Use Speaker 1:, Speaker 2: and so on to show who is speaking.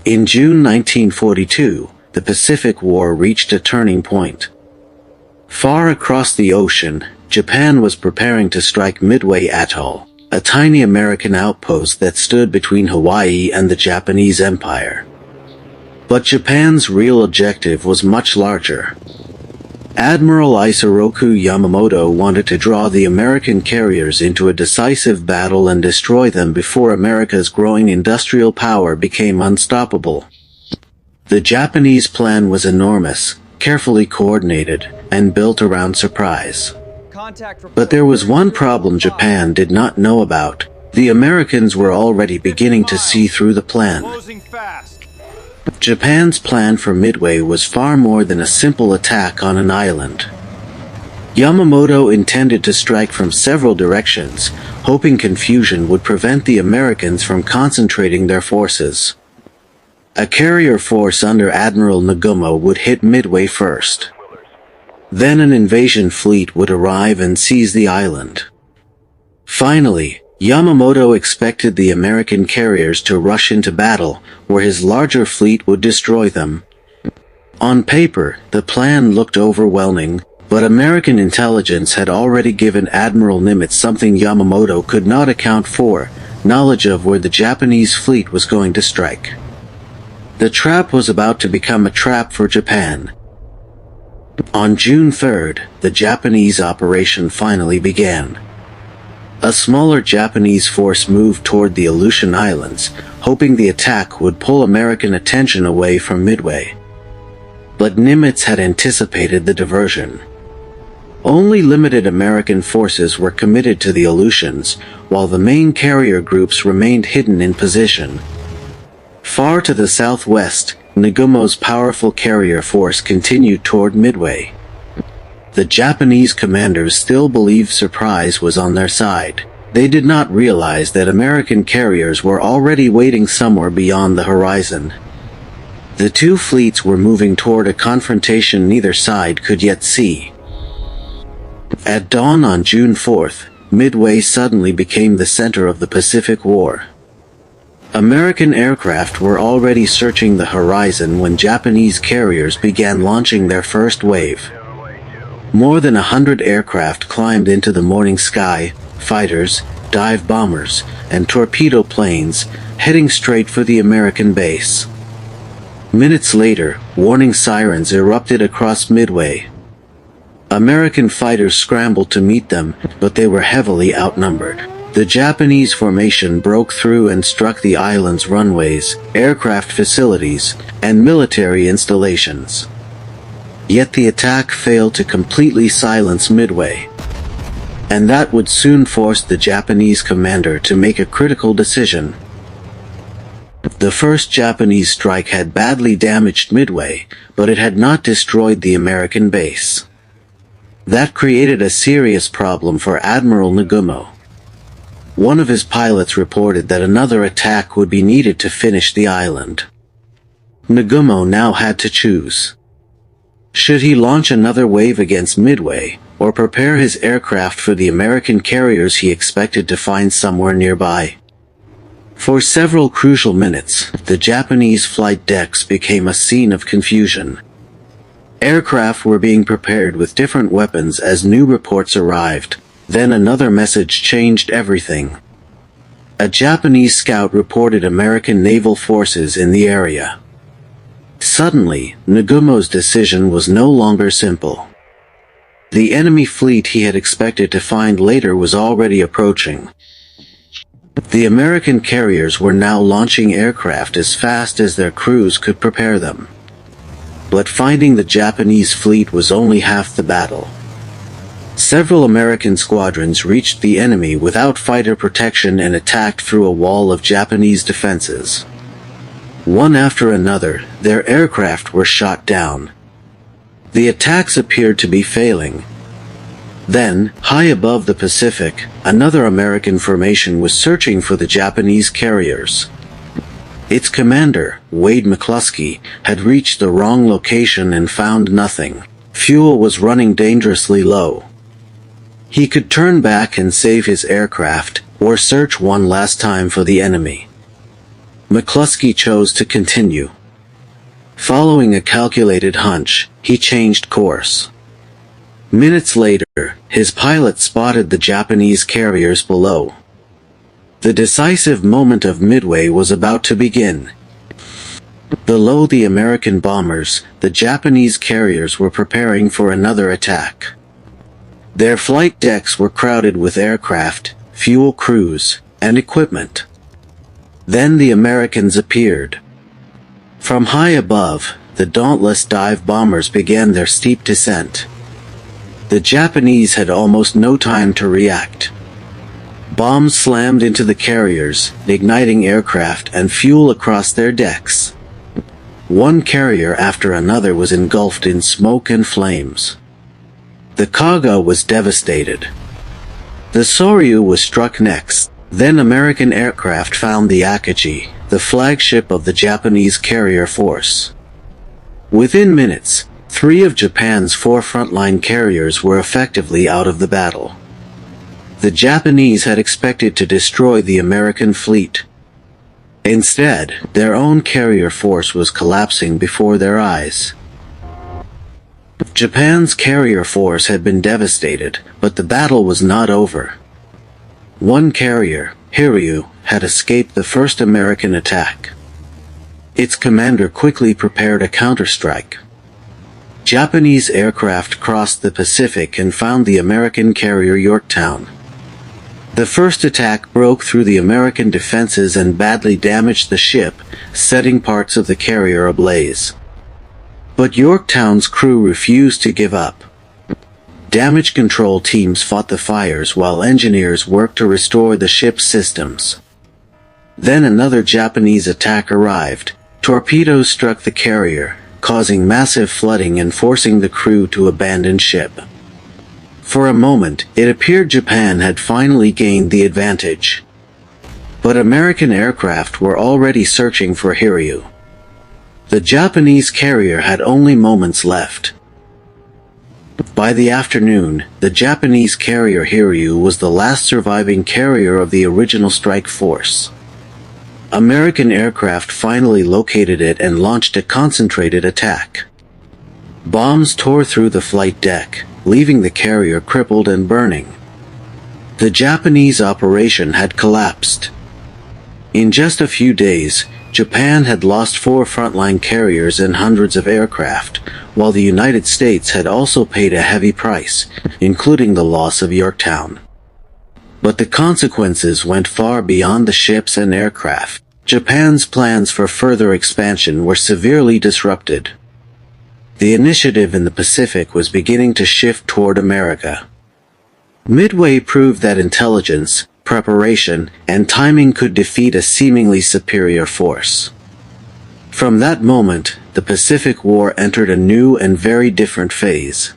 Speaker 1: In June 1942, the Pacific War reached a turning point. Far across the ocean, Japan was preparing to strike Midway Atoll, a tiny American outpost that stood between Hawaii and the Japanese Empire. But Japan's real objective was much larger. Admiral Isoroku Yamamoto wanted to draw the American carriers into a decisive battle and destroy them before America's growing industrial power became unstoppable. The Japanese plan was enormous, carefully coordinated, and built around surprise. But there was one problem Japan did not know about. The Americans were already beginning to see through the plan. Japan's plan for Midway was far more than a simple attack on an island. Yamamoto intended to strike from several directions, hoping confusion would prevent the Americans from concentrating their forces. A carrier force under Admiral Nagumo would hit Midway first. Then an invasion fleet would arrive and seize the island. Finally, Yamamoto expected the American carriers to rush into battle, where his larger fleet would destroy them. On paper, the plan looked overwhelming, but American intelligence had already given Admiral Nimitz something Yamamoto could not account for: knowledge of where the Japanese fleet was going to strike. The trap was about to become a trap for Japan. On June 3rd, the Japanese operation finally began. A smaller Japanese force moved toward the Aleutian Islands, hoping the attack would pull American attention away from Midway. But Nimitz had anticipated the diversion. Only limited American forces were committed to the Aleutians, while the main carrier groups remained hidden in position. Far to the southwest, Nagumo's powerful carrier force continued toward Midway. The Japanese commanders still believed surprise was on their side. They did not realize that American carriers were already waiting somewhere beyond the horizon. The two fleets were moving toward a confrontation neither side could yet see. At dawn on June 4th, Midway suddenly became the center of the Pacific War. American aircraft were already searching the horizon when Japanese carriers began launching their first wave. More than 100 aircraft climbed into the morning sky, fighters, dive bombers, and torpedo planes, heading straight for the American base. Minutes later, warning sirens erupted across Midway. American fighters scrambled to meet them, but they were heavily outnumbered. The Japanese formation broke through and struck the island's runways, aircraft facilities, and military installations. Yet the attack failed to completely silence Midway. And that would soon force the Japanese commander to make a critical decision. The first Japanese strike had badly damaged Midway, but it had not destroyed the American base. That created a serious problem for Admiral Nagumo. One of his pilots reported that another attack would be needed to finish the island. Nagumo now had to choose. Should he launch another wave against Midway, or prepare his aircraft for the American carriers he expected to find somewhere nearby? For several crucial minutes, the Japanese flight decks became a scene of confusion. Aircraft were being prepared with different weapons as new reports arrived. Then another message changed everything. A Japanese scout reported American naval forces in the area. Suddenly, Nagumo's decision was no longer simple. The enemy fleet he had expected to find later was already approaching. The American carriers were now launching aircraft as fast as their crews could prepare them. But finding the Japanese fleet was only half the battle. Several American squadrons reached the enemy without fighter protection and attacked through a wall of Japanese defenses. One after another, their aircraft were shot down. The attacks appeared to be failing. Then, high above the Pacific, another American formation was searching for the Japanese carriers. Its commander, Wade McCluskey, had reached the wrong location and found nothing. Fuel was running dangerously low. He could turn back and save his aircraft, or search one last time for the enemy. McCluskey chose to continue. Following a calculated hunch, he changed course. Minutes later, his pilot spotted the Japanese carriers below. The decisive moment of Midway was about to begin. Below the American bombers, the Japanese carriers were preparing for another attack. Their flight decks were crowded with aircraft, fuel crews, and equipment. Then the Americans appeared. From high above, the dauntless dive bombers began their steep descent. The Japanese had almost no time to react. Bombs slammed into the carriers, igniting aircraft and fuel across their decks. One carrier after another was engulfed in smoke and flames. The Kaga was devastated. The Soryu was struck next. Then American aircraft found the Akachi, the flagship of the Japanese carrier force. Within minutes, 3 of Japan's 4 frontline carriers were effectively out of the battle. The Japanese had expected to destroy the American fleet. Instead, their own carrier force was collapsing before their eyes. Japan's carrier force had been devastated, but the battle was not over. One carrier, Hiryu, had escaped the first American attack. Its commander quickly prepared a counterstrike. Japanese aircraft crossed the Pacific and found the American carrier Yorktown. The first attack broke through the American defenses and badly damaged the ship, setting parts of the carrier ablaze. But Yorktown's crew refused to give up. Damage control teams fought the fires while engineers worked to restore the ship's systems. Then another Japanese attack arrived. Torpedoes struck the carrier, causing massive flooding and forcing the crew to abandon ship. For a moment, it appeared Japan had finally gained the advantage. But American aircraft were already searching for Hiryu. The Japanese carrier had only moments left. By the afternoon, the Japanese carrier Hiryu was the last surviving carrier of the original strike force. American aircraft finally located it and launched a concentrated attack. Bombs tore through the flight deck, leaving the carrier crippled and burning. The Japanese operation had collapsed. In just a few days, Japan had lost 4 frontline carriers and hundreds of aircraft, while the United States had also paid a heavy price, including the loss of Yorktown. But the consequences went far beyond the ships and aircraft. Japan's plans for further expansion were severely disrupted. The initiative in the Pacific was beginning to shift toward America. Midway proved that intelligence, preparation, and timing could defeat a seemingly superior force. From that moment, the Pacific War entered a new and very different phase.